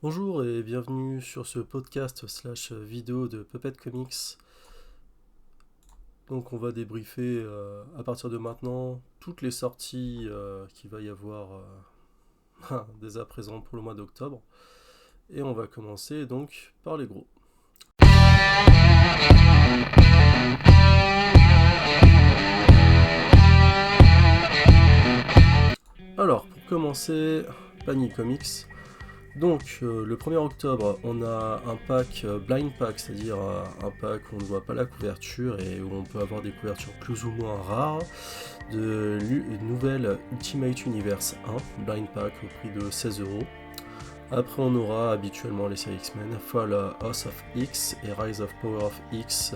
Bonjour et bienvenue sur ce podcast slash vidéo de Puppet Comics. Donc on va débriefer à partir de maintenant toutes les sorties qu'il va y avoir dès à présent pour le mois d'octobre. Et on va commencer donc par les gros. Alors pour commencer, Panini Comics. Donc le 1er octobre, on a un pack blind pack, c'est-à-dire un pack où on ne voit pas la couverture et où on peut avoir des couvertures plus ou moins rares de nouvelle Ultimate Universe 1 blind pack au prix de 16€. Après on aura habituellement les séries X-Men, Fall House of X et Rise of Power of X,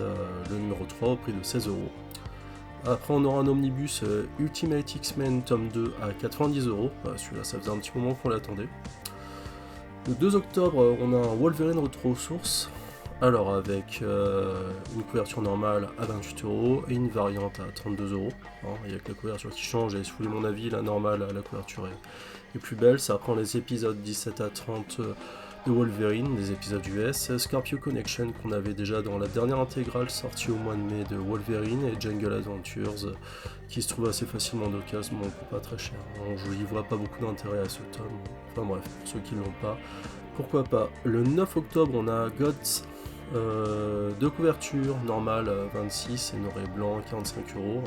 le numéro 3 au prix de 16€. Après on aura un omnibus Ultimate X-Men tome 2 à 90€, celui-là ça faisait un petit moment qu'on l'attendait. Le 2 octobre, on a un Wolverine Retro Source, alors avec une couverture normale à 28€ et une variante à 32€. Il y a que la couverture qui change, et si vous voulez mon avis, la normale, la couverture est plus belle. Ça reprend les épisodes 17 à 30 de Wolverine, des épisodes US, Scorpio Connection qu'on avait déjà dans la dernière intégrale sortie au mois de mai de Wolverine, et Jungle Adventures qui se trouve assez facilement d'occasion, bon, pas très cher. Je n'y vois pas beaucoup d'intérêt à ce tome. Enfin bref, pour ceux qui ne l'ont pas, pourquoi pas. Le 9 octobre, on a Gods, deux couvertures, normale 26 et noir et blanc 45€.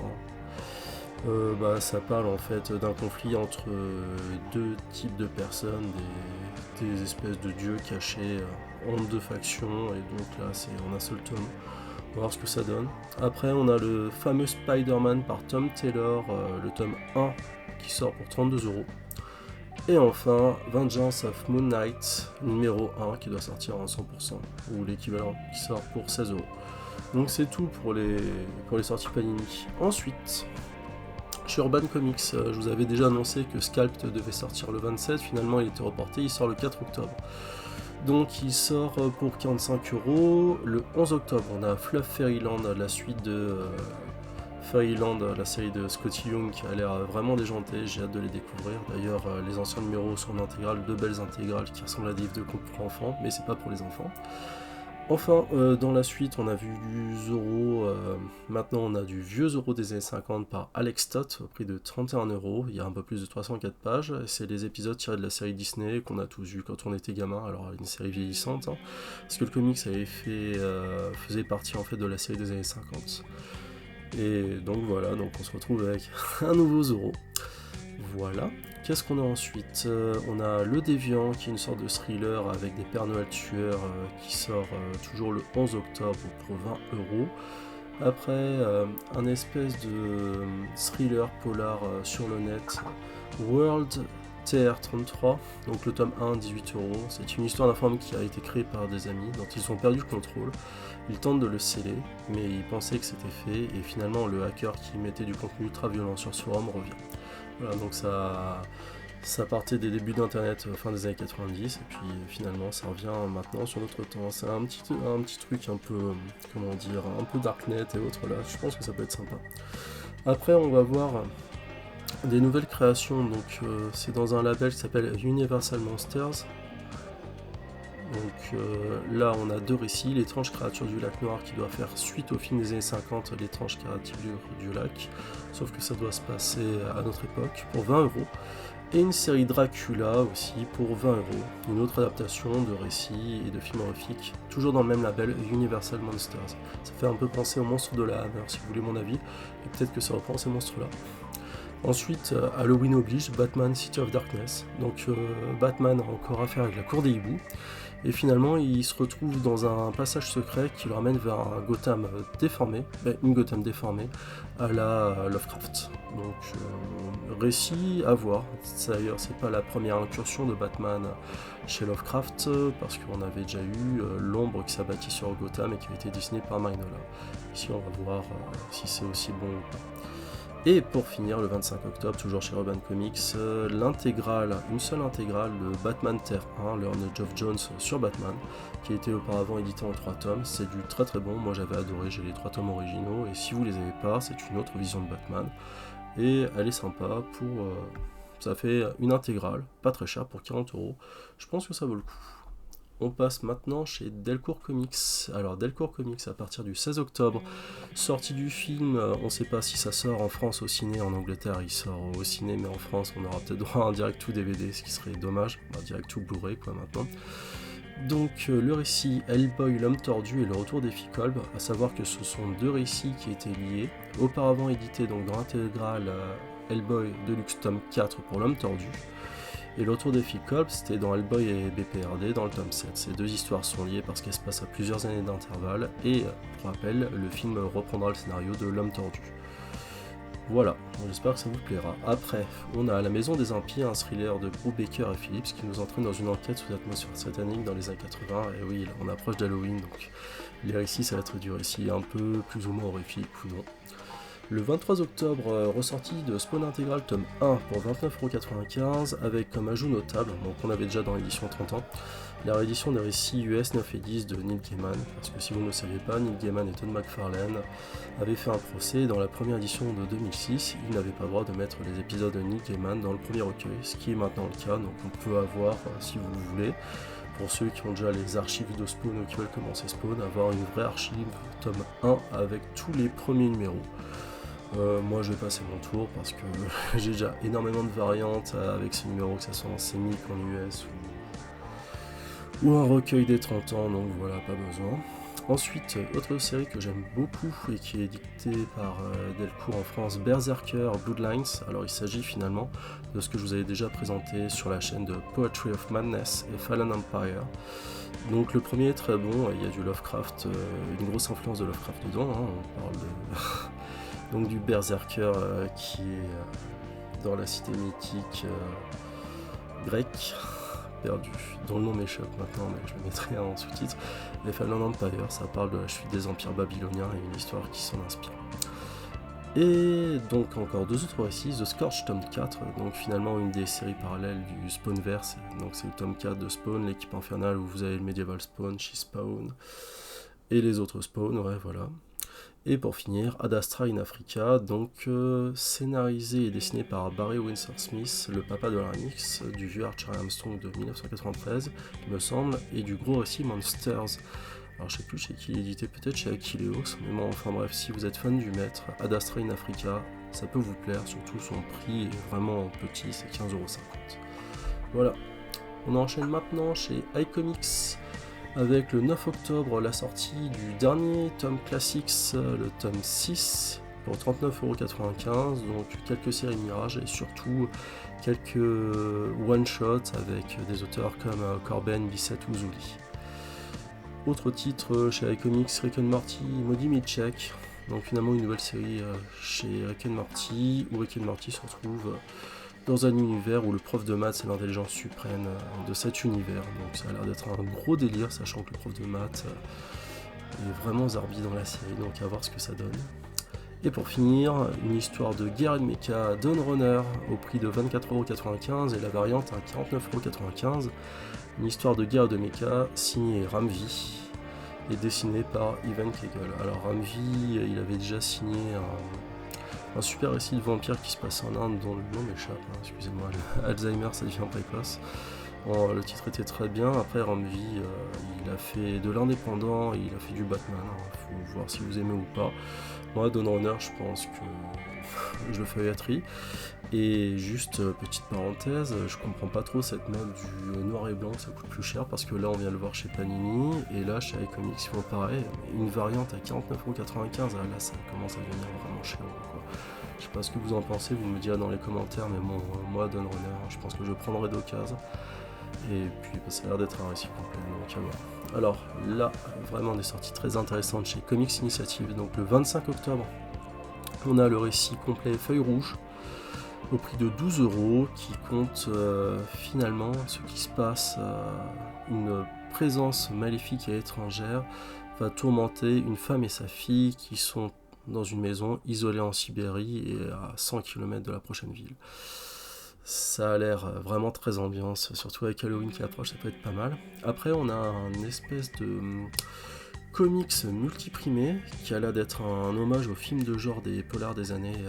Ça parle en fait d'un conflit entre deux types de personnes, des espèces de dieux cachés entre deux factions, et donc là c'est en un seul tome. On va voir ce que ça donne. Après on a le fameux Spider-Man par Tom Taylor, le tome 1 qui sort pour 32€. Et enfin, Vengeance of Moon Knight, numéro 1 qui doit sortir en 100%, ou l'équivalent qui sort pour 16€. Donc c'est tout pour les sorties Panini. Ensuite, chez Urban Comics, je vous avais déjà annoncé que Sculpt devait sortir le 27, finalement il était reporté, il sort le 4 octobre. Donc il sort pour 45€. Le 11 octobre, on a Fluff Fairyland, la suite de Fairyland, la série de Scotty Young qui a l'air vraiment déjantée, j'ai hâte de les découvrir. D'ailleurs, les anciens numéros sont en intégrale, deux belles intégrales qui ressemblent à des livres de contes pour enfants, mais c'est pas pour les enfants. Enfin, dans la suite, on a vu du Zorro, maintenant on a du vieux Zorro des années 50 par Alex Stott au prix de 31€, il y a un peu plus de 304 pages, c'est les épisodes tirés de la série Disney qu'on a tous vus quand on était gamin, alors une série vieillissante, parce que le comics faisait partie en fait de la série des années 50. Et donc voilà, donc on se retrouve avec un nouveau Zorro. Voilà. Qu'est-ce qu'on a ensuite? On a Le Déviant, qui est une sorte de thriller avec des Pères Noël tueurs, qui sort toujours le 11 octobre pour 20€. Après, un espèce de thriller polar sur le net, World TR33, donc le tome 1, 18€. C'est une histoire d'un femme qui a été créée par des amis dont ils ont perdu le contrôle. Ils tentent de le sceller, mais ils pensaient que c'était fait, et finalement le hacker qui mettait du contenu ultra violent sur ce forum revient. Voilà, donc ça partait des débuts d'internet fin des années 90, et puis finalement ça revient maintenant sur notre temps. C'est un petit truc un peu, comment dire, un peu darknet et autres là, je pense que ça peut être sympa. Après on va voir des nouvelles créations, donc c'est dans un label qui s'appelle Universal Monsters. Donc là on a deux récits, L'étrange créature du lac noir qui doit faire suite au film des années 50, L'étrange créature du lac, sauf que ça doit se passer à notre époque, pour 20€. Et une série Dracula aussi pour 20€, une autre adaptation de récits et de films horrifiques, toujours dans le même label, Universal Monsters. Ça fait un peu penser aux monstres de la Hammer si vous voulez mon avis, et peut-être que ça reprend ces monstres là. Ensuite, Halloween oblige, Batman City of Darkness. Donc Batman a encore affaire avec la cour des hiboux. Et finalement, il se retrouve dans un passage secret qui le ramène vers un Gotham déformé, une Gotham déformée, à la Lovecraft. Donc, récit à voir. D'ailleurs, c'est pas la première incursion de Batman chez Lovecraft, parce qu'on avait déjà eu l'ombre qui s'abattit sur Gotham et qui a été dessiné par Mignola. Ici, on va voir si c'est aussi bon ou pas. Et pour finir, le 25 octobre, toujours chez Urban Comics, l'intégrale, une seule intégrale de Batman Terre 1, le run de Geoff Jones sur Batman, qui a été auparavant édité en 3 tomes. C'est du très très bon, moi j'avais adoré, j'ai les 3 tomes originaux, et si vous les avez pas, c'est une autre vision de Batman. Et elle est sympa, ça fait une intégrale, pas très cher, pour 40€. Je pense que ça vaut le coup. On passe maintenant chez Delcourt Comics. Alors Delcourt Comics à partir du 16 octobre, sortie du film, on ne sait pas si ça sort en France au ciné, en Angleterre il sort au ciné, mais en France on aura peut-être droit à un direct to DVD, ce qui serait dommage, un direct to Blu-ray quoi maintenant. Donc le récit Hellboy l'homme tordu et le retour des filles Kolb, à savoir que ce sont deux récits qui étaient liés, auparavant édités donc dans l'intégrale Hellboy Deluxe tome 4 pour l'homme tordu, et le retour des filles Kolb c'était dans Hellboy et BPRD dans le tome 7. Ces deux histoires sont liées parce qu'elles se passent à plusieurs années d'intervalle, et pour rappel, le film reprendra le scénario de l'homme tordu. Voilà, j'espère que ça vous plaira. Après, on a La Maison des Impies, un thriller de Brubaker et Phillips qui nous entraîne dans une enquête sous l'atmosphère satanique dans les années 80. Et oui, là, on approche d'Halloween, donc les récits, ça va être du récit un peu plus ou moins horrifique ou non. Le 23 octobre, ressortie de Spawn Integral tome 1 pour 29,95€ avec comme ajout notable, donc on avait déjà dans l'édition 30 ans, la réédition des récits US 9 et 10 de Neil Gaiman, parce que si vous ne le saviez pas, Neil Gaiman et Todd McFarlane avaient fait un procès dans la première édition de 2006, ils n'avaient pas le droit de mettre les épisodes de Neil Gaiman dans le premier recueil, ce qui est maintenant le cas, donc on peut avoir, si vous le voulez, pour ceux qui ont déjà les archives de Spawn ou qui veulent commencer Spawn, avoir une vraie archive tome 1 avec tous les premiers numéros. Moi je vais passer mon tour parce que j'ai déjà énormément de variantes avec ce numéro, que ce soit en sémique, en US ou un recueil des 30 ans, donc voilà, pas besoin. Ensuite, autre série que j'aime beaucoup et qui est dictée par Delcourt en France, Berserker Bloodlines. Alors il s'agit finalement de ce que je vous avais déjà présenté sur la chaîne de Poetry of Madness et Fallen Empire. Donc le premier est très bon, il y a du Lovecraft, une grosse influence de Lovecraft dedans, hein, on parle de... donc du Berserker qui est dans la cité mythique grecque, perdu, dont le nom m'échappe maintenant, mais je le mettrai en sous-titre. Et Fallen Empire, ça parle de la chute des empires babyloniens et une histoire qui s'en inspire. Et donc encore deux autres récits, The Scourge tome 4, donc finalement une des séries parallèles du Spawnverse, donc c'est le tome 4 de Spawn, l'équipe infernale où vous avez le Medieval Spawn, She-Spawn, et les autres Spawn, ouais voilà. Et pour finir, Ad Astra in Africa, donc scénarisé et dessiné par Barry Windsor Smith, le papa de la remix du vieux Archer Armstrong de 1993, il me semble, et du gros récit Monsters. Alors je sais plus chez qui il est édité, peut-être chez Achilleos, mais bon, enfin bref, si vous êtes fan du maître, Ad Astra in Africa, ça peut vous plaire, surtout son prix est vraiment petit, c'est 15,50€. Voilà, on enchaîne maintenant chez iComics, avec le 9 octobre la sortie du dernier tome Classics, le tome 6, pour 39,95€, donc quelques séries Mirage et surtout quelques one-shots avec des auteurs comme Corben, Bissett ou Zuli. Autre titre chez iComics, Rick and Morty, Maudit Milkshake, donc finalement une nouvelle série chez Rick and Morty, où Rick and Morty se retrouve dans un univers où le prof de maths c'est l'intelligence suprême de cet univers, donc ça a l'air d'être un gros délire, sachant que le prof de maths est vraiment zarbi dans la série, donc à voir ce que ça donne. Et pour finir, une histoire de guerre et de mecha Dawn Runner au prix de 24,95€ et la variante à 49,95€, une histoire de guerre et de mecha signée Ramvi et dessinée par Ivan Kegel. Alors Ramvi, il avait déjà signé un super récit de vampire qui se passe en Inde dont le nom m'échappe, hein, excusez-moi, Alzheimer ça devient précoce. Bon, le titre était très bien, après Ramvi il a fait de l'indépendant et il a fait du Batman, hein, faut voir si vous aimez ou pas. Moi Dawn Runner je pense que je le feuilletterai. Et juste petite parenthèse, je comprends pas trop cette mode du noir et blanc, ça coûte plus cher parce que là on vient le voir chez Panini et là chez iComics ils font pareil, une variante à 49,95€, là ça commence à devenir vraiment cher quoi. Je sais pas ce que vous en pensez, vous me direz dans les commentaires, mais bon, moi Dawn Runner, je pense que je prendrai d'occasion. Et puis ça a l'air d'être un récit complet, donc à voir. Alors là, vraiment des sorties très intéressantes chez Comics Initiative, donc le 25 octobre, on a le récit complet Feuille Rouge, au prix de 12€, qui compte finalement ce qui se passe, une présence maléfique et étrangère va tourmenter une femme et sa fille qui sont dans une maison isolée en Sibérie et à 100 km de la prochaine ville. Ça a l'air vraiment très ambiance, surtout avec Halloween qui approche, ça peut être pas mal. Après on a une espèce de comics multiprimé qui a l'air d'être un hommage au film de genre des polars des années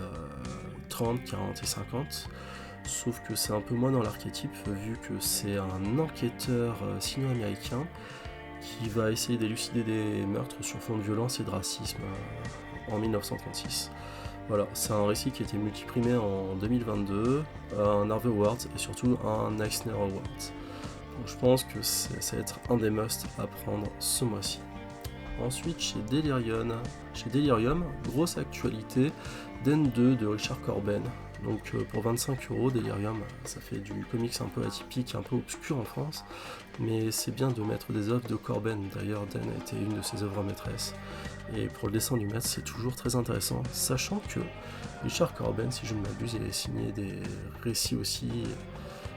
30, 40 et 50. sauf que c'est un peu moins dans l'archétype, vu que c'est un enquêteur sino-américain qui va essayer d'élucider des meurtres sur fond de violence et de racisme en 1936. Voilà, c'est un récit qui a été multiprimé en 2022, un Harvey Awards et surtout un Eisner Awards. Donc je pense que ça va être un des must à prendre ce mois-ci. Ensuite, chez Delirium, grosse actualité, Den 2 de Richard Corben. Donc pour 25€, Delirium, ça fait du comics un peu atypique, un peu obscur en France, mais c'est bien de mettre des œuvres de Corben. D'ailleurs, Den a été une de ses œuvres maîtresses. Et pour le dessin du maître, c'est toujours très intéressant, sachant que Richard Corben, si je ne m'abuse, il a signé des récits aussi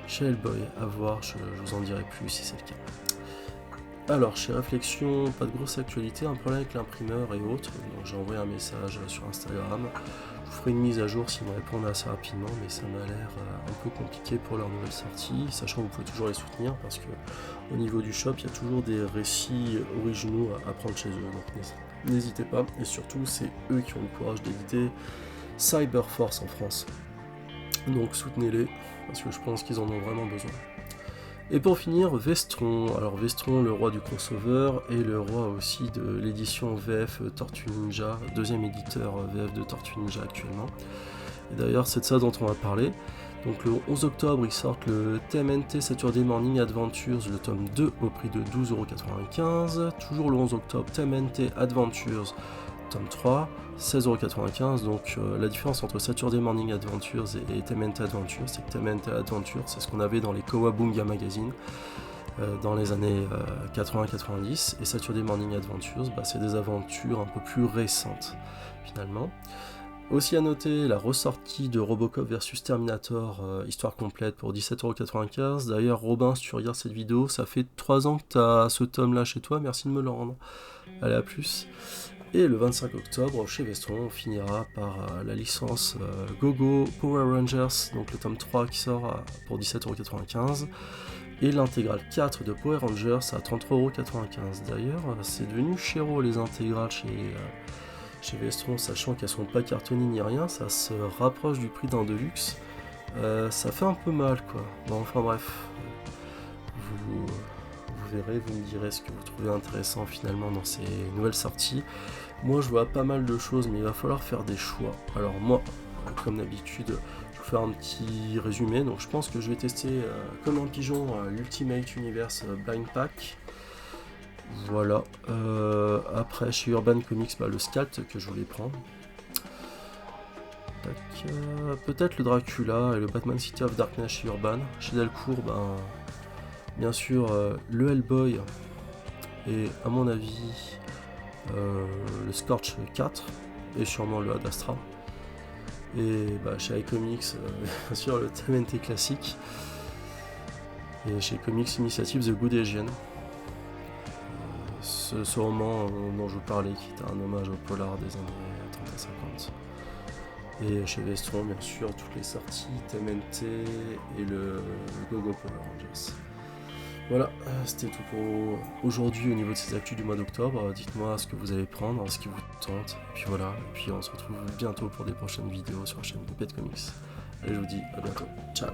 chez Hellboy. À voir, je vous en dirai plus si c'est le cas. Alors, chez Réflexion, pas de grosse actualité, un problème avec l'imprimeur et autres, donc j'ai envoyé un message sur Instagram. Je vous ferai une mise à jour s'ils me répondent assez rapidement, mais ça m'a l'air un peu compliqué pour leur nouvelle sortie, sachant que vous pouvez toujours les soutenir, parce que au niveau du shop, il y a toujours des récits originaux à prendre chez eux, donc n'hésitez pas, et surtout, c'est eux qui ont le courage d'éditer Cyberforce en France. Donc soutenez-les, parce que je pense qu'ils en ont vraiment besoin. Et pour finir, Vestron. Alors Vestron, le roi du crossover et le roi aussi de l'édition VF Tortue Ninja, deuxième éditeur VF de Tortue Ninja actuellement. Et d'ailleurs, c'est de ça dont on va parler. Donc le 11 octobre, ils sortent le TMNT Saturday Morning Adventures, le tome 2 au prix de 12,95€. Toujours le 11 octobre, TMNT Adventures, tome 3, 16,95€. Donc la différence entre Saturday Morning Adventures et TMNT Adventures, c'est que TMNT Adventures, c'est ce qu'on avait dans les Kawabunga Magazine dans les années 80-90, et Saturday Morning Adventures, c'est des aventures un peu plus récentes finalement. Aussi à noter la ressortie de Robocop vs Terminator, histoire complète pour 17,95€. D'ailleurs Robin, si tu regardes cette vidéo, ça fait 3 ans que tu as ce tome là chez toi, merci de me le rendre. Allez, à plus. Et le 25 octobre, chez Vestron, on finira par la licence Go-Go Power Rangers, donc le tome 3 qui sort pour 17,95€, et l'intégrale 4 de Power Rangers à 33,95€. D'ailleurs, c'est devenu chéro les intégrales chez Vestron, sachant qu'elles sont pas cartonnées ni rien, ça se rapproche du prix d'un Deluxe. Ça fait un peu mal, quoi. Bon, enfin bref, vous verrez, vous me direz ce que vous trouvez intéressant finalement dans ces nouvelles sorties. Moi je vois pas mal de choses, mais il va falloir faire des choix. Alors moi, comme d'habitude, je vais faire un petit résumé. Donc je pense que je vais tester comme un pigeon l'Ultimate Universe Blind Pack. Voilà. Après chez Urban Comics, le Sculpt que je voulais prendre. Peut-être le Dracula et le Batman City of Darkness chez Urban. Chez Delcourt, bien sûr le Hellboy et à mon avis le Scorch 4 et sûrement le Ad Astra. Et chez iComics, bien sûr le TMNT classique. Et chez Comics Initiative The Good Asian. Ce roman dont je vous parlais qui était un hommage au polar des années 30 à 50. Et chez Vestron, bien sûr, toutes les sorties, TMNT et le Go-Go Power Rangers. Voilà, c'était tout pour aujourd'hui au niveau de ces actus du mois d'octobre. Dites-moi ce que vous allez prendre, ce qui vous tente. Et puis voilà, et puis on se retrouve bientôt pour des prochaines vidéos sur la chaîne Poupette Comics. Allez, je vous dis à bientôt. Ciao.